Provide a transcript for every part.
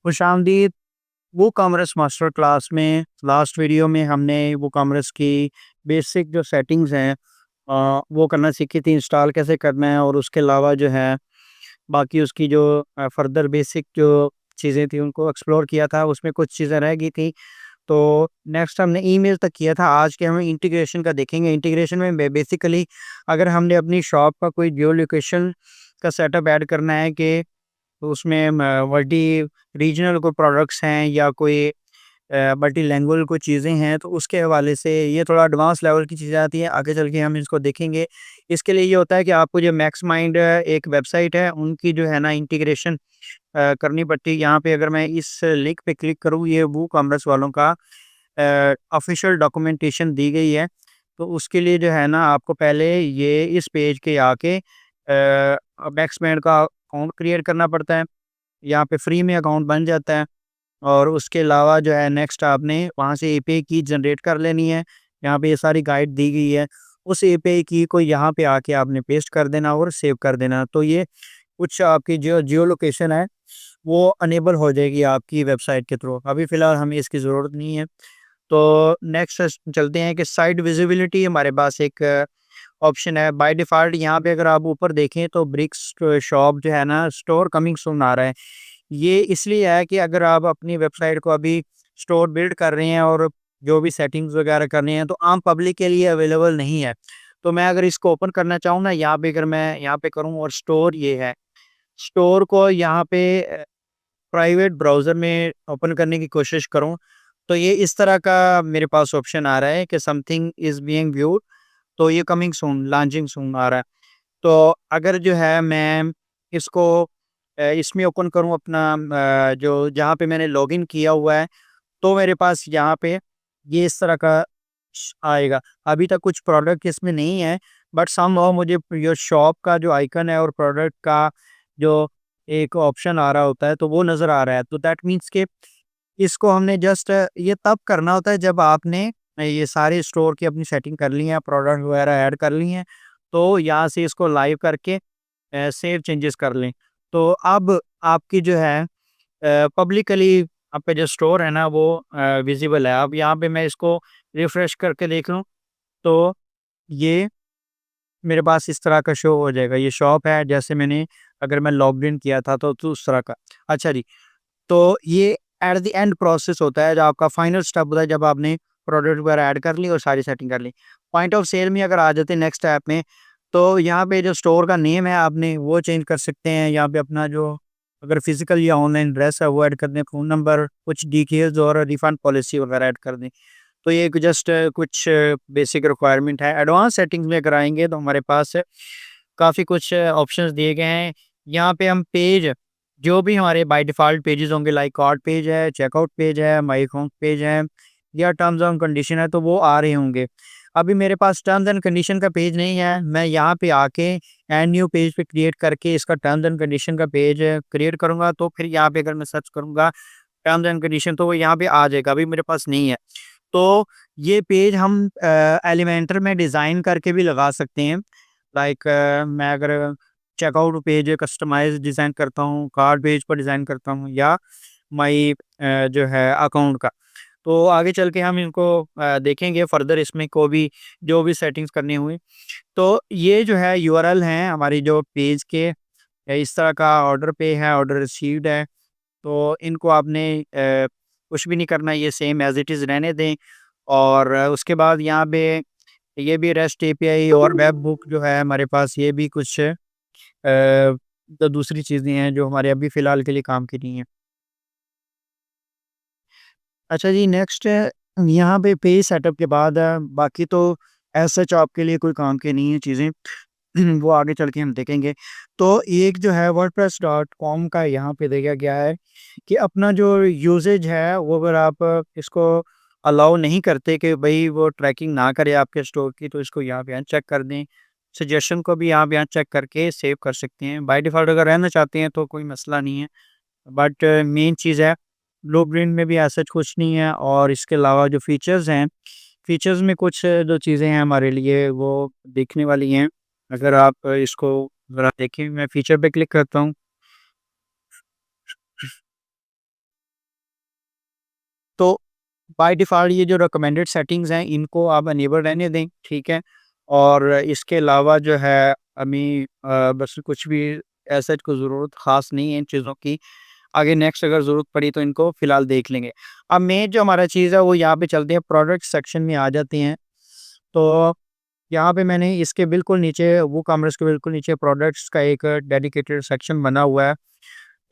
खुशामदीद। WooCommerce master class में last video में हमने वूकॉमर्स की बेसिक जो सेटिंग्स हैं वो करना सीखी थी, इंस्टॉल कैसे करना है, और उसके अलावा जो है बाकी उसकी जो फर्दर बेसिक जो चीज़ें थी उनको एक्सप्लोर किया था। उसमें कुछ चीज़ें रह गई थी, तो नेक्स्ट हमने ईमेल तक किया था। आज के हम इंटीग्रेशन का देखेंगे। इंटीग्रेशन में बेसिकली अगर हमने अपनी शॉप का कोई जियो लोकेशन का सेटअप ऐड करना है कि तो उसमें मल्टी रीजनल कोई प्रोडक्ट्स हैं या कोई मल्टी लैंग्वेज कोई चीज़ें हैं, तो उसके हवाले से ये थोड़ा एडवांस लेवल की चीज़ें आती हैं। आगे चल के हम इसको देखेंगे। इसके लिए ये होता है कि आपको जो मैक्स माइंड एक वेबसाइट है उनकी जो है ना इंटीग्रेशन करनी पड़ती है। यहाँ पे अगर मैं इस लिंक पे क्लिक करूँ, ये वो कॉमर्स वालों का ऑफिशियल डॉक्यूमेंटेशन दी गई है। तो उसके लिए जो है ना आपको पहले ये इस पेज के आके मैक्स माइंड का अकाउंट क्रिएट करना पड़ता है। यहाँ पे फ्री में अकाउंट बन जाता है, और उसके अलावा जो है नेक्स्ट आपने वहाँ से एपीआई की जनरेट कर लेनी है। यहाँ पे ये सारी गाइड दी गई है। उस एपीआई की को यहाँ पे आके आपने पेस्ट कर देना और सेव कर देना। तो ये कुछ आपकी जो जियो लोकेशन है वो अनेबल हो जाएगी आपकी वेबसाइट के थ्रू। अभी फ़िलहाल हमें इसकी ज़रूरत नहीं है। तो नेक्स्ट चलते हैं कि साइट विजिबिलिटी हमारे पास एक ऑप्शन है बाय डिफ़ॉल्ट। यहाँ पे अगर आप ऊपर देखें तो ब्रिक्स शॉप जो है ना स्टोर कमिंग सून आ रहा है। ये इसलिए है कि अगर आप अपनी वेबसाइट को अभी स्टोर बिल्ड कर रहे हैं और जो भी सेटिंग्स वगैरह करनी हैं तो आम पब्लिक के लिए अवेलेबल नहीं है। तो मैं अगर इसको ओपन करना चाहूँ ना, यहाँ पे अगर मैं यहाँ पे करूँ और स्टोर ये है, स्टोर को यहाँ पे प्राइवेट ब्राउज़र में ओपन करने की कोशिश करूँ, तो ये इस तरह का मेरे पास ऑप्शन आ रहा है कि समथिंग इज़ बीइंग व्यूड। तो ये कमिंग सून, लॉन्चिंग सून आ रहा है। तो अगर जो है मैं इसको इसमें ओपन करूँ अपना जो जहाँ पे मैंने लॉगिन किया हुआ है, तो मेरे पास यहाँ पे ये इस तरह का आएगा। अभी तक कुछ प्रोडक्ट इसमें नहीं है, बट समहाउ मुझे ये शॉप का जो आइकन है और प्रोडक्ट का जो एक ऑप्शन आ रहा होता है तो वो नज़र आ रहा है। तो दैट मीन्स के इसको हमने जस्ट ये तब करना होता है जब आपने ये सारे स्टोर की अपनी सेटिंग कर ली है, प्रोडक्ट वगैरह ऐड कर ली हैं, तो यहाँ से इसको लाइव करके सेव चेंजेस कर लें। तो अब आपकी जो है पब्लिकली आपका जो स्टोर है ना वो विज़िबल है। अब यहाँ पे मैं इसको रिफ्रेश करके देख लूँ, तो ये मेरे पास इस तरह का शो हो जाएगा। ये शॉप है जैसे मैंने अगर मैं लॉगिन किया था तो उस तरह का। अच्छा जी, तो ये एट द एंड प्रोसेस होता है, जो आपका फाइनल स्टेप होता है जब आपने प्रोडक्ट वगैरह ऐड कर ली और सारी सेटिंग कर ली। पॉइंट ऑफ सेल में अगर आ जाते हैं नेक्स्ट ऐप में, तो यहाँ पे जो स्टोर का नेम है आपने वो चेंज कर सकते हैं। यहाँ पे अपना जो अगर फिजिकल या ऑनलाइन एड्रेस है वो ऐड कर दें, फ़ोन नंबर, कुछ डिटेल्स और रिफंड पॉलिसी वगैरह ऐड कर दें। तो ये जस्ट कुछ बेसिक रिक्वायरमेंट है। एडवांस सेटिंग्स में कराएंगे तो हमारे पास काफ़ी कुछ ऑप्शंस दिए गए हैं। यहाँ पे हम पेज जो भी हमारे बाय डिफ़ॉल्ट पेजेज़ होंगे, लाइक कार्ट पेज है, चेकआउट पेज है, माय अकाउंट पेज है या टर्म्स एंड कंडीशन है, तो वो आ रहे होंगे। अभी मेरे पास टर्म्स एंड कंडीशन का पेज नहीं है। मैं यहाँ पे आके एड न्यू पेज पे क्रिएट करके इसका टर्म्स एंड कंडीशन का पेज क्रिएट करूँगा, तो फिर यहाँ पे अगर मैं सर्च करूँगा टर्म्स एंड कंडीशन तो वो यहाँ पे आ जाएगा। अभी मेरे पास नहीं है। तो ये पेज हम एलिमेंटर में डिज़ाइन करके भी लगा सकते हैं। लाइक मैं अगर चेकआउट पेज कस्टमाइज़ डिज़ाइन करता हूँ, कार्ड पेज पर डिज़ाइन करता हूँ या माई जो है अकाउंट का। तो आगे चल के हम इनको देखेंगे फर्दर इसमें को भी जो भी सेटिंग्स करनी हुई। तो ये जो है यूआरएल हैं हमारी जो पेज के इस तरह का ऑर्डर पे है, ऑर्डर रिसीव्ड है। तो इनको आपने कुछ भी नहीं करना, ये सेम एज़ इट इज़ रहने दें। और उसके बाद यहाँ पे ये भी रेस्ट एपीआई और वेब बुक जो है हमारे पास, ये भी कुछ तो दूसरी चीज़ें हैं जो हमारे अभी फ़िलहाल के लिए काम की नहीं है। अच्छा जी, नेक्स्ट यहाँ पे पेज सेटअप के बाद बाकी तो एज़ सच आपके लिए कोई काम की नहीं है चीज़ें। वो आगे चल के हम देखेंगे। तो एक जो है वर्डप्रेस.कॉम का यहाँ पे देखा गया है कि अपना जो यूसेज है वो अगर आप इसको अलाउ नहीं करते कि भई वो ट्रैकिंग ना करे आपके स्टोर की, तो इसको यहाँ पे चेक कर दें। सजेशन को भी आप यहाँ चेक करके सेव कर सकते हैं। बाय डिफ़ॉल्ट अगर रहना चाहते हैं तो कोई मसला नहीं है। बट मेन चीज़ है, ब्लूप्रिंट में भी ऐसा कुछ नहीं है। और इसके अलावा जो फ़ीचर्स हैं, फ़ीचर्स में कुछ जो चीज़ें हैं हमारे लिए वो देखने वाली हैं। अगर आप इसको ज़रा देखें, मैं फ़ीचर पे क्लिक करता हूँ। बाय डिफ़ॉल्ट ये जो रिकमेंडेड सेटिंग्स हैं इनको आप अनेबल रहने दें, ठीक है? और इसके अलावा जो है अभी बस कुछ भी ऐसा कोई ज़रूरत ख़ास नहीं है इन चीज़ों की। आगे नेक्स्ट अगर ज़रूरत पड़ी तो इनको फ़िलहाल देख लेंगे। अब मेन जो हमारा चीज़ है वो यहाँ पे चलते हैं, प्रोडक्ट सेक्शन में आ जाते हैं। तो यहाँ पे मैंने इसके बिल्कुल नीचे वूकॉमर्स के बिल्कुल नीचे प्रोडक्ट्स का एक डेडिकेटेड सेक्शन बना हुआ है।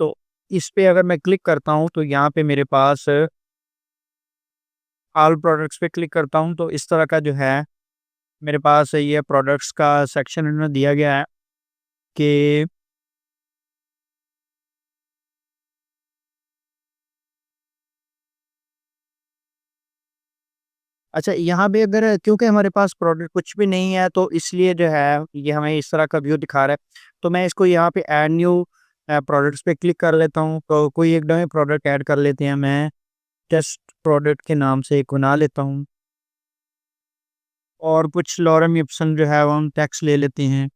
तो इस पे अगर मैं क्लिक करता हूँ तो यहाँ पे मेरे पास ऑल प्रोडक्ट्स पे क्लिक करता हूँ तो इस तरह का जो है मेरे पास ये प्रोडक्ट्स का सेक्शन इन्होंने दिया गया है कि अच्छा, यहाँ पे अगर क्योंकि हमारे पास प्रोडक्ट कुछ भी नहीं है तो इसलिए जो है ये हमें इस तरह का व्यू दिखा रहा है। तो मैं इसको यहाँ पे ऐड न्यू प्रोडक्ट्स पे क्लिक कर लेता हूँ, तो कोई एक नए प्रोडक्ट ऐड कर लेते हैं। मैं टेस्ट प्रोडक्ट के नाम से एक बना लेता हूँ और कुछ लॉरेम इप्सन जो है वो हम टेक्स्ट ले लेते हैं।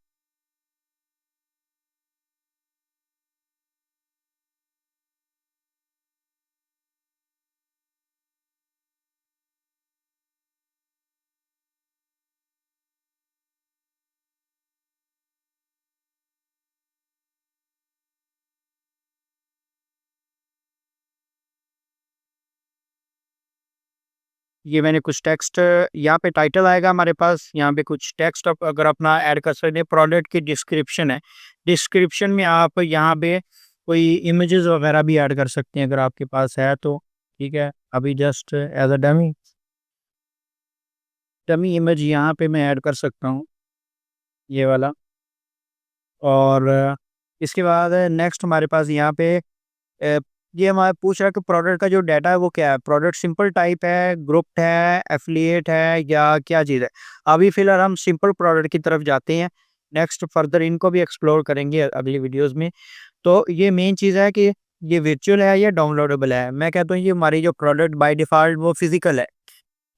ये मैंने कुछ टेक्स्ट यहाँ पे टाइटल आएगा हमारे पास, यहाँ पे कुछ टेक्स्ट अगर अपना ऐड कर सकते हैं। प्रोडक्ट की डिस्क्रिप्शन है, डिस्क्रिप्शन में आप यहाँ पे कोई इमेजेस वगैरह भी ऐड कर सकते हैं अगर आपके पास है तो, ठीक है। अभी just as a dummy dummy image यहाँ पे मैं ऐड कर सकता हूँ, ये वाला। और इसके बाद नेक्स्ट हमारे पास यहाँ पे अ, ये हमारा पूछ रहा है कि प्रोडक्ट का जो डाटा है वो क्या है, प्रोडक्ट सिंपल टाइप है, ग्रुप्ड है, एफिलिएट है या क्या चीज़ है। अभी फ़िलहाल हम सिंपल प्रोडक्ट की तरफ जाते हैं, नेक्स्ट फर्दर इनको भी एक्सप्लोर करेंगे अगली वीडियोज़ में। तो ये मेन चीज़ है कि ये वर्चुअल है या डाउनलोडेबल है। मैं कहता हूँ ये हमारी जो प्रोडक्ट बाय डिफ़ॉल्ट वो फ़िज़िकल है।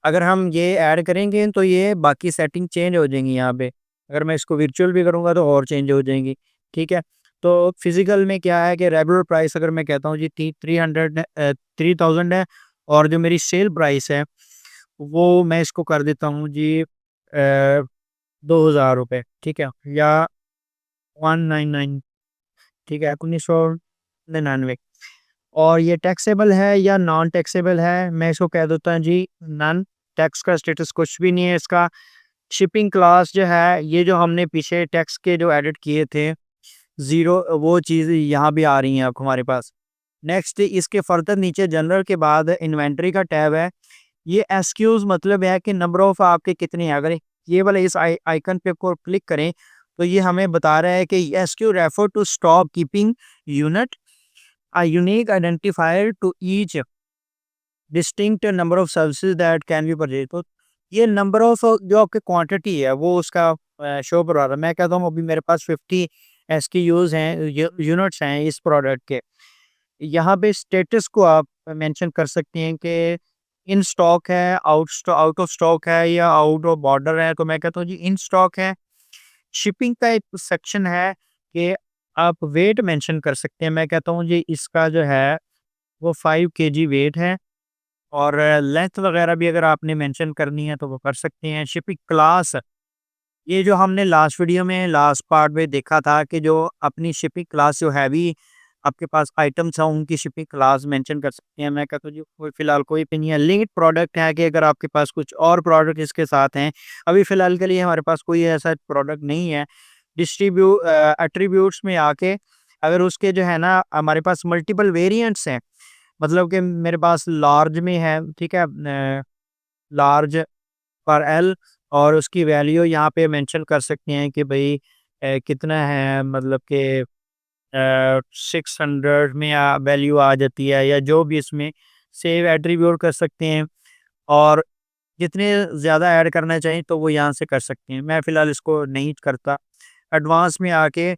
अगर हम ये ऐड करेंगे तो ये बाकी सेटिंग चेंज हो जाएँगी यहाँ पे। अगर मैं इसको वर्चुअल भी करूँगा तो और चेंज हो जाएँगी, ठीक है? तो फिज़िकल में क्या है कि रेगुलर प्राइस अगर मैं कहता हूँ जी 3000 है और जो मेरी सेल प्राइस है, वो मैं इसको कर देता हूँ जी ₹2000, ठीक है? या 199, ठीक है? 1999। और ये टैक्सेबल है या नॉन टैक्सेबल है, मैं इसको कह देता हूँ जी नॉन। टैक्स का स्टेटस कुछ भी नहीं है इसका। शिपिंग क्लास जो है, ये जो हमने पीछे टैक्स के जो एडिट किए थे, ज़ीरो वो चीज़ यहाँ भी आ रही हैं आपको हमारे पास। नेक्स्ट इसके फर्दर नीचे जनरल के बाद इन्वेंटरी का टैब है। ये एसक्यूज़ मतलब है कि नंबर ऑफ आपके कितने हैं। अगर ये वाले इस आइकन पे को क्लिक करें, तो ये हमें बता रहा है कि SKU refer to stock keeping unit a unique identifier to each distinct number of services that can be purchased। तो ये नंबर ऑफ जो आपकी क्वांटिटी है वो उसका शो करवा रहा है। मैं कहता हूँ अभी मेरे पास 50 एसक्यूज़ हैं, यूनिट्स हैं इस प्रोडक्ट के। यहाँ पे स्टेटस को आप मेंशन कर सकते हैं कि इन स्टॉक है, आउट ऑफ स्टॉक है या आउट ऑफ बॉर्डर है। तो मैं कहता हूँ जी इन स्टॉक है। शिपिंग का एक सेक्शन है कि आप वेट मेंशन कर सकते हैं। मैं कहता हूँ जी इसका जो है वो 5 केजी वेट है। और लेंथ वगैरह भी अगर आपने मेंशन करनी है तो वो कर सकते हैं। शिपिंग क्लास, ये जो हमने लास्ट वीडियो में लास्ट पार्ट में देखा था कि जो अपनी शिपिंग क्लास जो हैवी आपके पास आइटम्स हैं उनकी शिपिंग क्लास मेंशन कर सकते हैं। मैं कहता हूँ जी कोई फिलहाल कोई भी नहीं है। लिंक्ड प्रोडक्ट है कि अगर आपके पास कुछ और प्रोडक्ट इसके साथ हैं, अभी फ़िलहाल के लिए हमारे पास कोई ऐसा प्रोडक्ट नहीं है। एट्रीब्यूट्स में आके अगर उसके जो है ना हमारे पास मल्टीपल वेरिएंट्स हैं, मतलब कि मेरे पास लार्ज में है, ठीक है? लार्ज पर एल, और उसकी वैल्यू यहाँ पे मेंशन कर सकते हैं कि भाई कितना है, मतलब कि 600 में वैल्यू आ जाती है या जो भी इसमें सेव एट्रीब्यूट कर सकते हैं। और जितने ज़्यादा ऐड करना चाहिए तो वो यहाँ से कर सकते हैं। मैं फ़िलहाल इसको नहीं करता। एडवांस में आके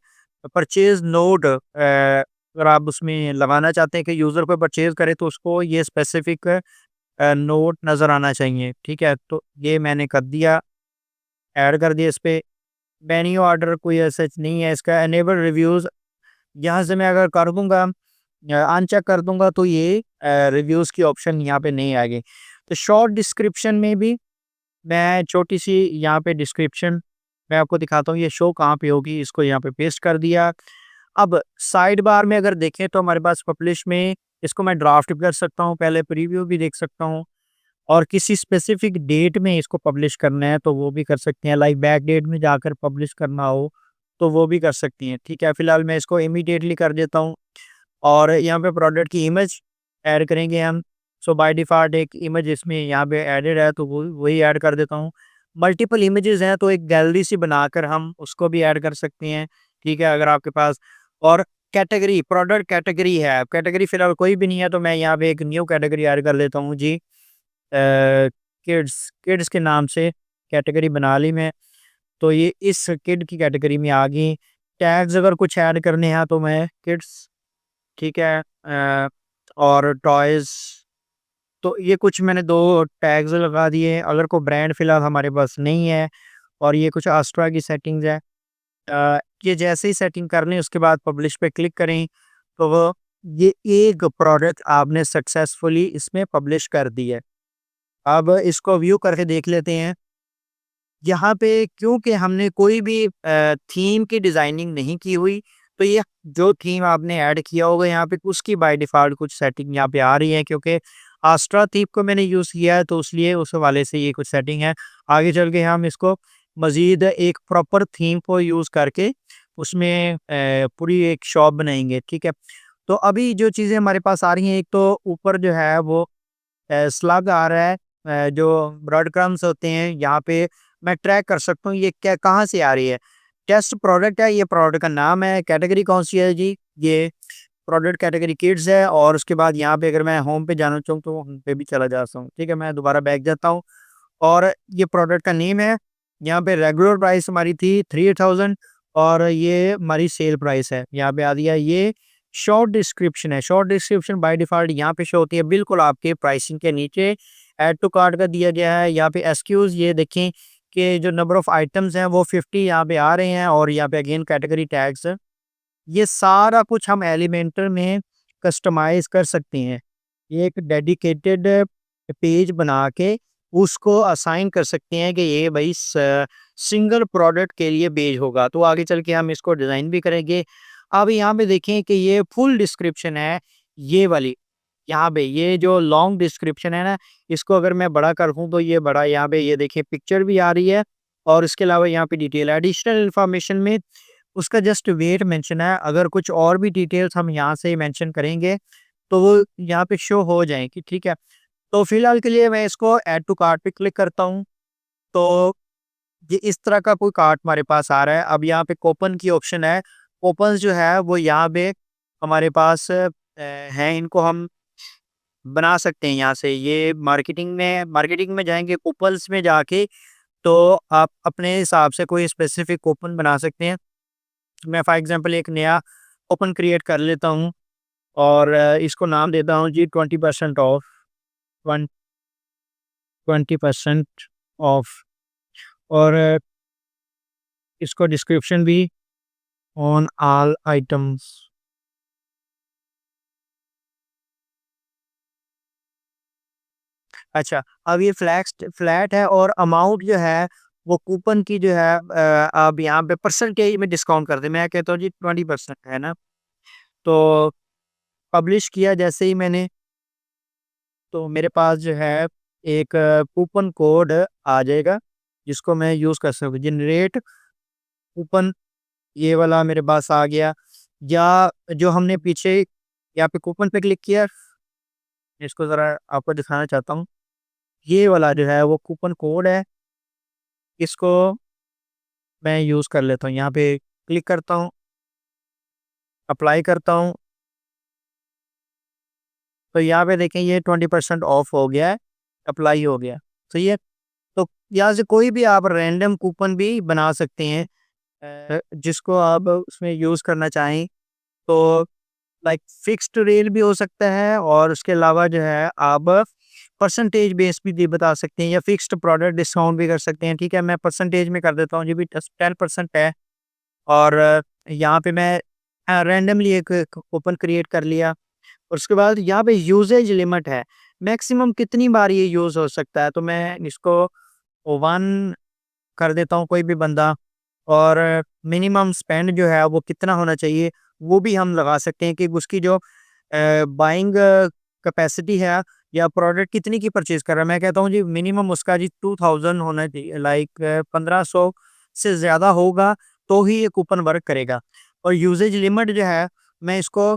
परचेज़ नोड अगर आप उसमें लगाना चाहते हैं कि यूज़र कोई परचेज़ करे तो उसको ये स्पेसिफ़िक नोट नज़र आना चाहिए, ठीक है? तो ये मैंने कर दिया, ऐड कर दिया इस पे। मेन्यू ऑर्डर कोई ऐसा नहीं है इसका। इनेबल रिव्यूज़ यहाँ से मैं अगर कर दूँगा अनचेक कर दूँगा तो ये रिव्यूज़ की ऑप्शन यहाँ पे नहीं आएगी। तो शॉर्ट डिस्क्रिप्शन में भी मैं छोटी सी यहाँ पे डिस्क्रिप्शन मैं आपको दिखाता हूँ ये शो कहाँ पे होगी, इसको यहाँ पे पेस्ट कर दिया। अब साइड बार में अगर देखें तो हमारे पास पब्लिश में इसको मैं ड्राफ्ट भी कर सकता हूँ, पहले प्रीव्यू भी देख सकता हूँ और किसी स्पेसिफिक डेट में इसको पब्लिश करना है तो वो भी कर सकते हैं, लाइक बैक डेट में जाकर पब्लिश करना हो तो वो भी कर सकती हैं। ठीक है, फिलहाल मैं इसको इमीडिएटली कर देता हूँ और यहाँ पे प्रोडक्ट की इमेज ऐड करेंगे हम। सो बाय डिफ़ॉल्ट एक इमेज इसमें यहाँ पे एडेड है तो वो वही ऐड कर देता हूँ। मल्टीपल इमेजेस हैं तो एक गैलरी सी बनाकर हम उसको भी ऐड कर सकते हैं। ठीक है, अगर आपके पास और कैटेगरी प्रोडक्ट कैटेगरी है, कैटेगरी फिलहाल कोई भी नहीं है तो मैं यहाँ पे एक न्यू कैटेगरी ऐड कर लेता हूँ जी। किड्स किड्स के नाम से कैटेगरी बना ली मैं, तो ये इस किड की कैटेगरी में आ गई। टैग्स अगर कुछ ऐड करने हैं तो मैं किड्स, ठीक है, और टॉयज़, तो ये कुछ मैंने 2 टैग्स लगा दिए। अगर कोई ब्रांड फ़िलहाल हमारे पास नहीं है और ये कुछ एस्ट्रा की सेटिंग्स है। ये जैसे ही सेटिंग कर लें उसके बाद पब्लिश पे क्लिक करें तो वो ये एक प्रोडक्ट आपने सक्सेसफुली इसमें पब्लिश कर दी है। अब इसको व्यू करके देख लेते हैं। यहाँ पे क्योंकि हमने कोई भी थीम की डिज़ाइनिंग नहीं की हुई, तो ये जो थीम आपने ऐड किया होगा यहाँ पे उसकी बाय डिफ़ॉल्ट कुछ सेटिंग यहाँ पे आ रही है, क्योंकि आस्ट्रा थीम को मैंने यूज़ किया है तो इसलिए उस हवाले से ये कुछ सेटिंग है। आगे चल के हम इसको मज़ीद एक प्रॉपर थीम को यूज़ करके उसमें पूरी एक शॉप बनाएँगे, ठीक है? तो अभी जो चीज़ें हमारे पास आ रही हैं, एक तो ऊपर जो है वो स्लग आ रहा है, जो ब्रेड क्रम्स होते हैं यहाँ पे मैं ट्रैक कर सकता हूँ ये क्या कहाँ से आ रही है। टेस्ट प्रोडक्ट है, ये प्रोडक्ट का नाम है, कैटेगरी कौन सी है जी, ये प्रोडक्ट कैटेगरी किड्स है और उसके बाद यहाँ पे अगर मैं होम पे जाना चाहूँ तो होम पे भी चला जाता हूँ। ठीक है, मैं दोबारा बैक जाता हूँ और ये प्रोडक्ट का नेम है। यहाँ पे रेगुलर प्राइस हमारी थी 3000 और ये हमारी सेल प्राइस है, यहाँ पे आ दिया। ये शॉर्ट डिस्क्रिप्शन है, शॉर्ट डिस्क्रिप्शन बाय डिफ़ॉल्ट यहाँ पे शो होती है बिल्कुल आपके प्राइसिंग के नीचे। ऐड टू कार्ट का दिया गया है, यहाँ पे एसक्यूज़ ये देखें कि जो नंबर ऑफ आइटम्स हैं वो 50 यहाँ पे आ रहे हैं और यहाँ पे अगेन कैटेगरी टैग्स, ये सारा कुछ हम एलिमेंटर में कस्टमाइज़ कर सकते हैं। ये एक डेडिकेटेड पेज बना के उसको असाइन कर सकते हैं कि ये भई सिंगल प्रोडक्ट के लिए पेज होगा। तो आगे चल के हम इसको डिज़ाइन भी करेंगे। अब यहाँ पे देखें कि ये फुल डिस्क्रिप्शन है, ये वाली। यहाँ पे ये जो लॉन्ग डिस्क्रिप्शन है ना, इसको अगर मैं बड़ा कर दूँ तो ये बड़ा, यहाँ पे ये देखिए पिक्चर भी आ रही है और इसके अलावा यहाँ पे डिटेल एडिशनल इन्फॉर्मेशन में उसका जस्ट वेट मेंशन है। अगर कुछ और भी डिटेल्स हम यहाँ से मेंशन करेंगे तो वो यहाँ पे शो हो जाएँगी, ठीक है। तो फिलहाल के लिए मैं इसको ऐड टू कार्ट पे क्लिक करता हूँ, तो ये इस तरह का कोई कार्ट हमारे पास आ रहा है। अब यहाँ पे कूपन की ऑप्शन है, कूपन्स जो है वो यहाँ पे हमारे पास हैं, इनको हम बना सकते हैं यहाँ से। ये मार्केटिंग में जाएँगे, कूपन्स में जाके तो आप अपने हिसाब से कोई स्पेसिफिक कूपन बना सकते हैं। मैं फॉर एग्ज़ाम्पल एक नया कूपन क्रिएट कर लेता हूँ और इसको नाम देता हूँ जी 20% ऑफ, वन 20% ऑफ और इसको डिस्क्रिप्शन भी ऑन ऑल आइटम्स। अच्छा, अब ये फ्लैट है और अमाउंट जो है वो कूपन की जो है अब यहाँ पे परसेंटेज में डिस्काउंट कर दें। मैं कहता हूँ जी 20% है ना, तो पब्लिश किया जैसे ही मैंने, तो मेरे पास जो है एक कूपन कोड आ जाएगा जिसको मैं यूज़ कर सकूँ। जनरेट कूपन, ये वाला मेरे पास आ गया। या जो हमने पीछे यहाँ पे कूपन पे क्लिक किया, इसको ज़रा आपको दिखाना चाहता हूँ। ये वाला जो है वो कूपन कोड है, इसको मैं यूज़ कर लेता हूँ। यहाँ पे क्लिक करता हूँ, अप्लाई करता हूँ, तो यहाँ पे देखें ये 20% ऑफ हो गया है, अप्लाई हो गया। सही है? तो यहाँ से कोई भी आप रैंडम कूपन भी बना सकते हैं, जिसको आप उसमें यूज़ करना चाहें। तो लाइक फिक्स्ड रेट भी हो सकता है और उसके अलावा जो है आप परसेंटेज बेस भी बता सकते हैं या फिक्स्ड प्रोडक्ट डिस्काउंट भी कर सकते हैं। ठीक है, मैं परसेंटेज में कर देता हूँ जी, भी 10% है और यहाँ पे मैं रैंडमली एक कूपन क्रिएट कर लिया और उसके बाद यहाँ पे यूसेज लिमिट है। मैक्सिमम कितनी बार ये यूज़ हो सकता है, तो मैं इसको 1 कर देता हूँ कोई भी बंदा। और मिनिमम स्पेंड जो है वो कितना होना चाहिए, वो भी हम लगा सकते हैं कि उसकी जो बाइंग कैपेसिटी है या प्रोडक्ट कितनी की परचेज़ कर रहा है। मैं कहता हूँ जी मिनिमम उसका जी 2000 होना चाहिए, लाइक 1500 से ज़्यादा होगा तो ही ये कूपन वर्क करेगा। और यूसेज लिमिट जो है मैं इसको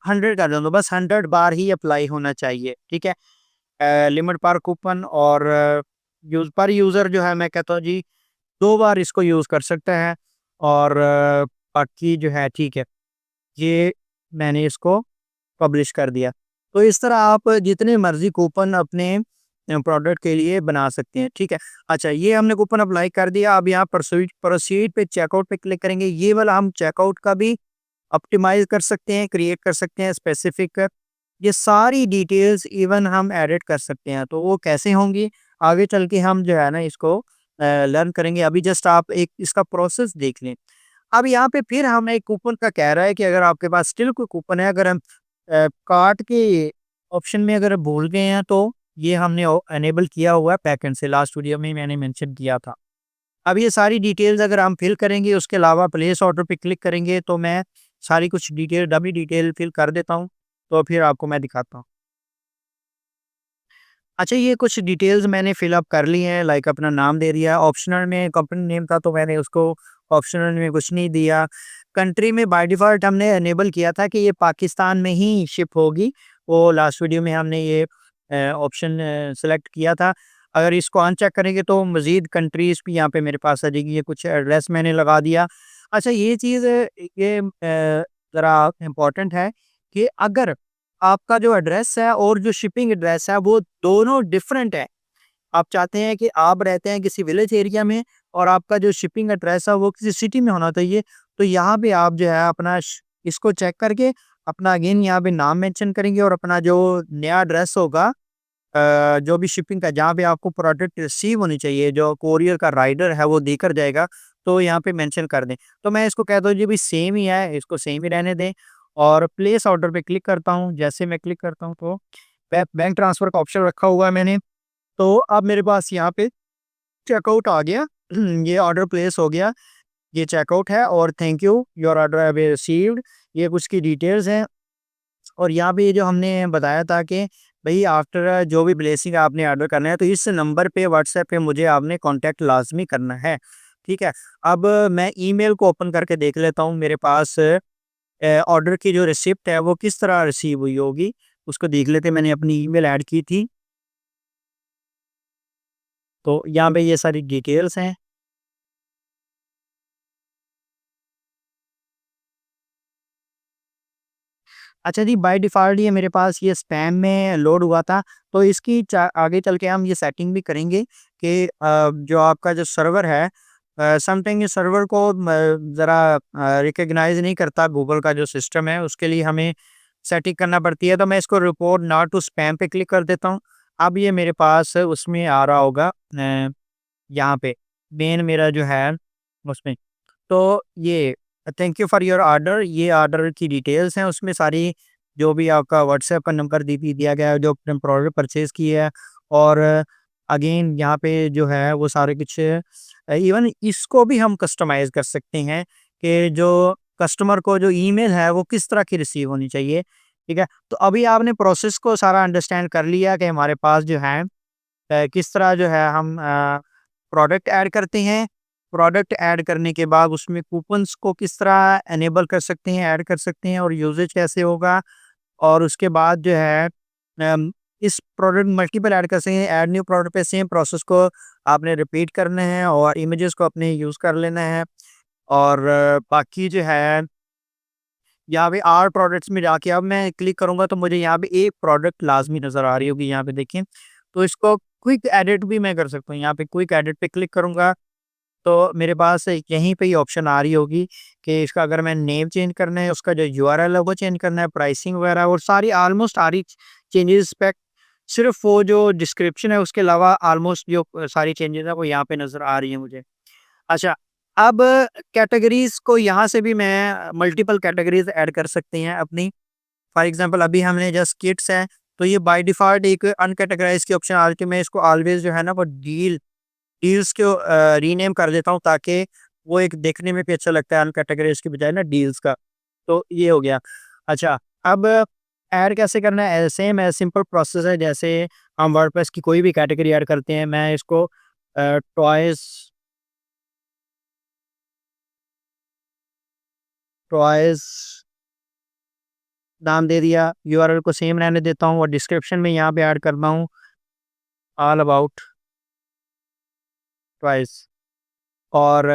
100 कर दूँगा, बस 100 बार ही अप्लाई होना चाहिए, ठीक है? लिमिट पर कूपन और यूज़ पर यूज़र जो है मैं कहता हूँ जी 2 बार इसको यूज़ कर सकता है। और बाकी जो है ठीक है, ये मैंने इसको पब्लिश कर दिया। तो इस तरह आप जितने मर्ज़ी कूपन अपने प्रोडक्ट के लिए बना सकते हैं, ठीक है? अच्छा, ये हमने कूपन अप्लाई कर दिया, अब यहाँ प्रोसीड प्रोसीड पे चेकआउट पे क्लिक करेंगे। ये वाला हम चेकआउट का भी ऑप्टिमाइज़ कर सकते हैं, क्रिएट कर सकते हैं स्पेसिफिक। ये सारी डिटेल्स इवन हम एडिट कर सकते हैं, तो वो कैसे होंगी आगे चल के हम जो है ना इसको लर्न करेंगे। अभी जस्ट आप एक इसका प्रोसेस देख लें। अब यहाँ पे फिर हमें एक कूपन का कह रहा है कि अगर आपके पास स्टिल कोई कूपन है, अगर हम कार्ट के ऑप्शन में अगर भूल गए हैं तो ये हमने एनेबल किया हुआ है बैकएंड से, लास्ट वीडियो में मैंने मेंशन किया था। अब ये सारी डिटेल्स अगर हम फिल करेंगे, उसके अलावा प्लेस ऑर्डर पे क्लिक करेंगे, तो मैं सारी कुछ डिटेल डमी डिटेल फिल कर देता हूँ, तो फिर आपको मैं दिखाता हूँ। अच्छा, ये कुछ डिटेल्स मैंने फिल अप कर ली हैं, लाइक अपना नाम दे दिया, ऑप्शनल में कंपनी नेम था तो मैंने उसको ऑप्शनल में कुछ नहीं दिया। कंट्री में बाय डिफ़ॉल्ट हमने इनेबल किया था कि ये पाकिस्तान में ही शिप होगी, वो लास्ट वीडियो में हमने ये ऑप्शन सेलेक्ट किया था। अगर इसको अनचेक करेंगे तो मज़ीद कंट्रीज़ भी यहाँ पे मेरे पास आ जाएगी, ये कुछ एड्रेस मैंने लगा दिया। अच्छा, ये चीज़ ये ज़रा इम्पोर्टेंट है कि अगर आपका जो एड्रेस है और जो शिपिंग एड्रेस है वो दोनों डिफरेंट है। आप चाहते हैं कि आप रहते हैं किसी विलेज एरिया में और आपका जो शिपिंग एड्रेस है वो किसी सिटी में होना चाहिए। तो यहाँ पे आप जो है अपना इसको चेक करके अपना अगेन यहाँ पे नाम मेंशन करेंगे और अपना जो नया एड्रेस होगा, जो भी शिपिंग का जहाँ पे आपको प्रोडक्ट रिसीव होनी चाहिए, जो कोरियर का राइडर है वो देकर जाएगा, तो यहाँ पे मेंशन कर दें। तो मैं इसको कहता हूँ जी भाई सेम ही है, इसको सेम ही रहने दें। और प्लेस ऑर्डर पे क्लिक करता हूँ। जैसे मैं क्लिक करता हूँ तो बैंक ट्रांसफ़र का ऑप्शन रखा हुआ है मैंने। तो अब मेरे पास यहाँ पे चेकआउट आ गया। ये ऑर्डर प्लेस हो गया, ये चेकआउट है और thank you your order have been received, ये कुछ की डिटेल्स हैं। और यहाँ पे ये जो हमने बताया था कि भई आफ्टर जो भी ब्लेसिंग आपने ऑर्डर करना है तो इस नंबर पे व्हाट्सएप पे मुझे आपने कॉन्टैक्ट लाज़मी करना है, ठीक है? अब मैं ईमेल को ओपन करके देख लेता हूँ मेरे पास ऑर्डर की जो रिसिप्ट है वो किस तरह रिसीव हुई होगी, उसको देख लेते हैं। मैंने अपनी ईमेल ऐड की थी, तो यहाँ पे ये सारी डिटेल्स हैं। अच्छा जी, बाय डिफ़ॉल्ट ये मेरे पास ये स्पैम में लोड हुआ था, तो इसकी चा आगे चल के हम ये सेटिंग भी करेंगे कि जो आपका जो सर्वर है, समटाइम ये सर्वर को ज़रा रिकॉग्नाइज़ नहीं करता गूगल का जो सिस्टम है, उसके लिए हमें सेटिंग करना पड़ती है। तो मैं इसको रिपोर्ट नॉट टू स्पैम पे क्लिक कर देता हूँ। अब ये मेरे पास उसमें आ रहा होगा यहाँ पे मेन मेरा जो है उसमें। तो ये thank you for your order, ये ऑर्डर की डिटेल्स हैं, उसमें सारी जो भी आपका व्हाट्सएप का नंबर दिया गया है, जो आपने प्रोडक्ट परचेज़ किया है। और अगेन यहाँ पे जो है वो सारे कुछ इवन इसको भी हम कस्टमाइज़ कर सकते हैं कि जो कस्टमर को जो ईमेल है वो किस तरह की रिसीव होनी चाहिए, ठीक है? तो अभी आपने प्रोसेस को सारा अंडरस्टैंड कर लिया कि हमारे पास जो है किस तरह जो है हम प्रोडक्ट ऐड करते हैं। प्रोडक्ट ऐड करने के बाद उसमें कूपन्स को किस तरह इनेबल कर सकते हैं, ऐड कर सकते हैं और यूसेज कैसे होगा। और उसके बाद जो है इस प्रोडक्ट मल्टीपल ऐड कर सकते हैं, ऐड न्यू प्रोडक्ट पे सेम प्रोसेस को आपने रिपीट करना है और इमेजेस को अपने यूज़ कर लेना है। और बाकी जो है यहाँ पे आर प्रोडक्ट्स में जाके अब मैं क्लिक करूँगा तो मुझे यहाँ पे एक प्रोडक्ट लाज़मी नज़र आ रही होगी, यहाँ पे देखिए। तो इसको क्विक एडिट भी मैं कर सकता हूँ, यहाँ पे क्विक एडिट पे क्लिक करूँगा तो मेरे पास यहीं पे ही ऑप्शन आ रही होगी कि इसका अगर मैं नेम चेंज करना है, उसका जो यूआरएल है वो चेंज करना है, प्राइसिंग वगैरह और सारी ऑलमोस्ट सारी चेंजेस पे सिर्फ वो जो डिस्क्रिप्शन है उसके अलावा ऑलमोस्ट जो सारी चेंजेस है वो यहाँ पे नज़र आ रही है मुझे। अच्छा, अब कैटेगरीज़ को यहाँ से भी मैं मल्टीपल कैटेगरीज़ ऐड कर सकते हैं अपनी। फॉर एग्ज़ाम्पल अभी हमने जस्ट किड्स है, तो ये बाय डिफ़ॉल्ट एक अनकैटेगराइज़ की ऑप्शन आ रही थी। मैं इसको ऑलवेज़ जो है ना वो डील्स को रीनेम कर देता हूँ, ताकि वो एक देखने में भी अच्छा लगता है अनकैटेगराइज़ की बजाय ना डील्स का। तो ये हो गया। अच्छा, अब ऐड कैसे करना है? सेम है, सिंपल प्रोसेस है, जैसे हम वर्डप्रेस की कोई भी कैटेगरी ऐड करते हैं। मैं इसको टॉयज़ टॉयज़ नाम दे दिया, यूआरएल को सेम रहने देता हूँ और डिस्क्रिप्शन में यहाँ पे ऐड करता हूँ ऑल अबाउट टॉयज़। और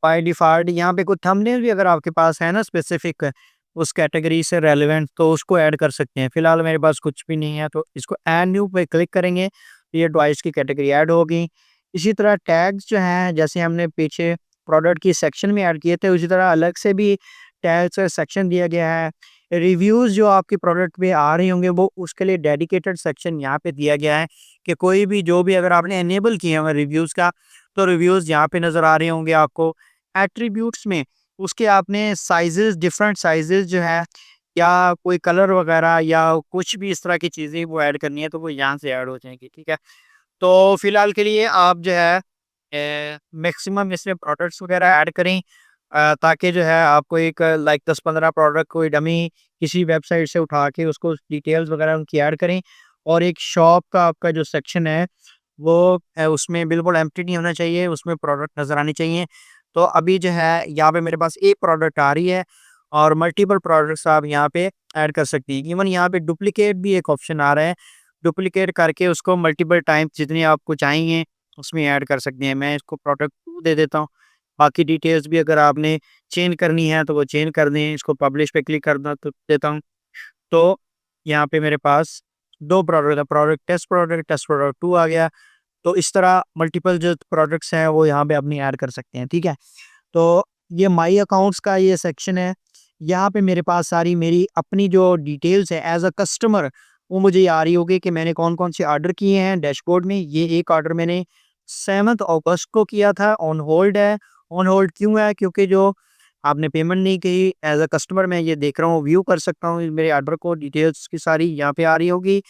बाय डिफ़ॉल्ट यहाँ पे कुछ थंबनेल भी अगर आपके पास है ना स्पेसिफ़िक उस कैटेगरी से रेलेवेंट, तो उसको ऐड कर सकते हैं। फ़िलहाल मेरे पास कुछ भी नहीं है, तो इसको ऐड न्यू पे क्लिक करेंगे, तो ये टॉयज़ की कैटेगरी ऐड होगी। इसी तरह टैग्स जो हैं, जैसे हमने पीछे प्रोडक्ट की सेक्शन में ऐड किए थे, उसी तरह अलग से भी टैग्स का सेक्शन दिया गया है। रिव्यूज़ जो आपके प्रोडक्ट पे आ रहे होंगे, वो उसके लिए डेडिकेटेड सेक्शन यहाँ पे दिया गया है, कि कोई भी जो भी अगर आपने इनेबल किया हुआ रिव्यूज़ का, तो रिव्यूज़ यहाँ पे नज़र आ रहे होंगे आपको। एट्रीब्यूट्स में उसके आपने साइज़ेज़, डिफरेंट साइज़ेज़ जो है, या कोई कलर वगैरह या कुछ भी इस तरह की चीज़ें वो ऐड करनी है, तो वो यहाँ से ऐड हो जाएँगी, ठीक है? तो फिलहाल के लिए आप जो है मैक्सिमम इसमें प्रोडक्ट्स वगैरह ऐड करें, ताकि जो है आपको एक लाइक 10-15 प्रोडक्ट कोई डमी किसी वेबसाइट से उठा के उसको डिटेल्स वगैरह उनकी ऐड करें, और एक शॉप का आपका जो सेक्शन है वो उसमें बिल्कुल एम्प्टी नहीं होना चाहिए, उसमें प्रोडक्ट नज़र आनी चाहिए। तो अभी जो है यहाँ पे मेरे पास एक प्रोडक्ट आ रही है, और मल्टीपल प्रोडक्ट्स आप यहाँ पे ऐड कर सकती हैं। इवन यहाँ पे डुप्लीकेट भी एक ऑप्शन आ रहा है, डुप्लीकेट करके उसको मल्टीपल टाइम जितनी आपको चाहिए उसमें ऐड कर सकते हैं। मैं इसको प्रोडक्ट 2 दे देता हूँ। बाकी डिटेल्स भी अगर आपने चेंज करनी है तो वो चेंज कर दें। इसको पब्लिश पे क्लिक करना तो देता हूँ। तो यहाँ पे मेरे पास 2 प्रोडक्ट है, टेस्ट प्रोडक्ट 2 आ गया। तो इस तरह मल्टीपल जो प्रोडक्ट्स हैं वो यहाँ पे अपनी ऐड कर सकते हैं, ठीक है? तो ये माई अकाउंट्स का ये सेक्शन है। यहाँ पे मेरे पास सारी मेरी अपनी जो डिटेल्स है एज़ अ कस्टमर, वो मुझे ये आ रही होगी कि मैंने कौन-कौन से ऑर्डर किए हैं डैशबोर्ड में। ये एक ऑर्डर मैंने 7th अगस्त को किया था, ऑन होल्ड है। ऑन होल्ड क्यों है? क्योंकि जो आपने पेमेंट नहीं की, एज़ अ कस्टमर मैं ये देख रहा हूँ, व्यू कर सकता हूँ मेरे ऑर्डर को, डिटेल्स की सारी यहाँ पे आ रही होगी।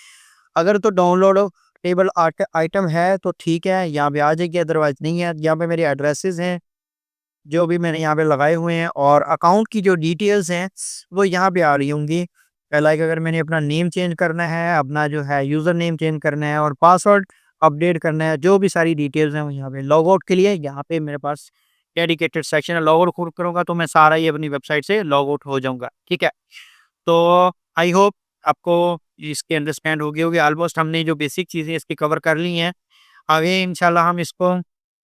अगर तो डाउनलोड टेबल आइटम है तो ठीक है, यहाँ पे आ जाएगी, अदरवाइज़ नहीं है। यहाँ पे मेरे एड्रेसेस हैं, जो भी मैंने यहाँ पे लगाए हुए हैं, और अकाउंट की जो डिटेल्स हैं, वो यहाँ पे आ रही होंगी। लाइक अगर मैंने अपना नेम चेंज करना है, अपना जो है यूज़र नेम चेंज करना है, और पासवर्ड अपडेट करना है, जो भी सारी डिटेल्स हैं वो यहाँ पे। लॉग आउट के लिए यहाँ पे मेरे पास डेडिकेटेड सेक्शन है। लॉग आउट खुद करूँगा तो मैं सारा ही अपनी वेबसाइट से लॉग आउट हो जाऊँगा, ठीक है? तो आई होप आपको इसकी अंडरस्टैंड हो गई होगी। ऑलमोस्ट हमने जो बेसिक चीज़ें इसकी कवर कर ली हैं। आगे इंशाल्लाह हम इसको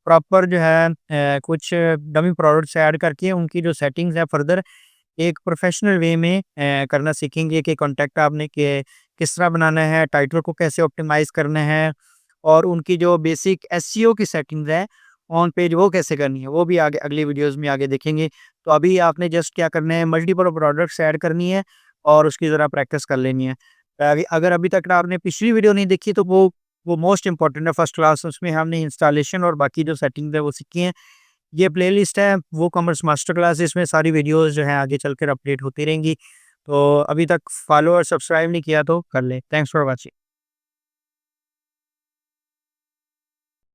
प्रॉपर जो है कुछ डमी प्रोडक्ट्स ऐड करके उनकी जो सेटिंग्स है फर्दर एक प्रोफेशनल वे में करना सीखेंगे, कि कॉन्टेंट आपने के किस तरह बनाना है, टाइटल को कैसे ऑप्टिमाइज़ करना है, और उनकी जो बेसिक एसईओ की सेटिंग्स है ऑन पेज वो कैसे करनी है, वो भी आगे अगली वीडियोज़ में आगे देखेंगे। तो अभी आपने जस्ट क्या करना है, मल्टीपल प्रोडक्ट्स ऐड करनी है और उसकी ज़रा प्रैक्टिस कर लेनी है। अगर अभी तक आपने पिछली वीडियो नहीं देखी तो वो मोस्ट इम्पोर्टेंट है, फर्स्ट क्लास। उसमें हमने इंस्टॉलेशन और बाकी जो सेटिंग्स है वो सीखी हैं। ये प्लेलिस्ट है वो कॉमर्स मास्टर क्लास, इसमें सारी वीडियोज़ जो हैं आगे चलकर अपडेट होती रहेंगी। तो अभी तक फॉलो और सब्सक्राइब नहीं किया तो कर लें। Thanks for watching.